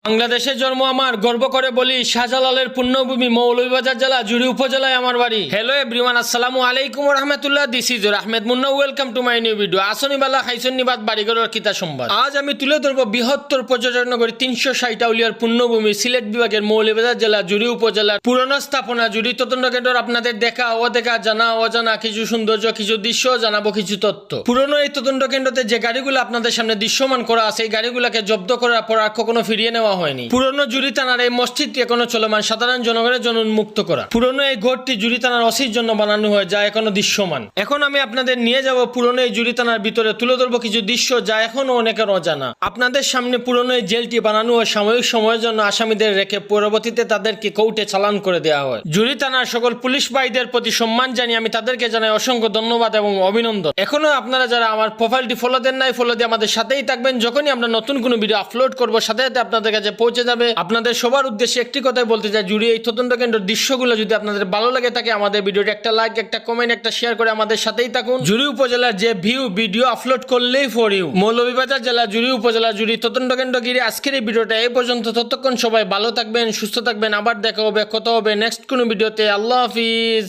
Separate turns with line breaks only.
বাংলাদেশে জন্ম আমার, গর্ব করে বলি শাহজালালের পুণ্যভূমি মৌলভীবাজার জেলা জুড়ি উপজেলায় আমার বাড়ি। হ্যালো এভরিওয়ান, আসসালামু আলাইকুম রহমতুল্লাহ। This is Ahmed Munna, welcome to my new video. আসনিবালা হাইসন্নিবাদ বাড়িঘরের কিতা সংবাদ। আজ আমি তুলে ধরবো বৃহত্তর পর্যটন নগরী 360 আউলিয়ার পুণ্যভূমি সিলেট বিভাগের মৌলভীবাজার জেলা জুড়ি উপজেলার পুরনো স্থাপনা জুড়ি তদন্ত কেন্দ্র। আপনাদের দেখা অদেখা, জানা অজানা কিছু সৌন্দর্য, কিছু দৃশ্য জানাবো, কিছু তথ্য। পুরনো এই তদন্ত কেন্দ্রতে যে গাড়িগুলো আপনাদের সামনে দৃশ্যমান করা আছে, এই গাড়িগুলোকে জব্দ করার পর আর কখনো ফিরিয়ে নেওয়া হয়নি। পুরনো জুড়ি থানার এই মসজিদটি এখনো চলমান, সাধারণ জনগণের জন্য উন্মুক্ত করা। পুরনো এই ঘরটি জুড়ি থানার ওসির জন্য বানানো হয়, যা এখনো দৃশ্যমান। এখন আমি আপনাদের নিয়ে যাব পুরনো এই জুড়ি থানার ভিতরে, তুলে ধরবো কিছু দৃশ্য যা এখনো অনেকের অজানা। আপনাদের সামনে পুরনো এই জেলটি বানানো হয় সাময়িক সময়ের জন্য আসামিদের রেখে পরবর্তীতে তাদেরকে কোর্টে চালান করে দেওয়া হয়। জুড়ি থানার সকল পুলিশ ভাইদের প্রতি সম্মান জানিয়ে আমি তাদেরকে জানাই অসংখ্য ধন্যবাদ এবং অভিনন্দন। এখনো আপনারা যারা আমার প্রোফাইলটি ফলো দেন নাই, ফলো দিয়ে আমাদের সাথেই থাকবেন। যখনই আমরা নতুন কোনো ভিডিও আপলোড করবো, সাথে সাথে আপনাদের কাছে পৌঁছে যাবে। আপনাদের সবার উদ্দেশ্যে একটি কথাই বলতে চাই, জুড়ি এই তদন্ত কেন্দ্রের দৃশ্যগুলো যদি আপনাদের ভালো লাগে থাকে, আমাদের ভিডিওটা একটা লাইক, একটা কমেন্ট, একটা শেয়ার করে আমাদের সাথেই থাকুন। জুড়ি উপজেলার যে ভিডিও আপলোড করলেই ফর ইউ। মৌলভীবাজার জেলা জুড়ি উপজেলা জুড়ি তদন্ত কেন্দ্র ঘিরে আজকের এই ভিডিওটা এই পর্যন্ত। ততক্ষণ সবাই ভালো থাকবেন, সুস্থ থাকবেন। আবার দেখা হবে, কথা হবে নেক্সট কোনো ভিডিওতে। আল্লাহ হাফিজ।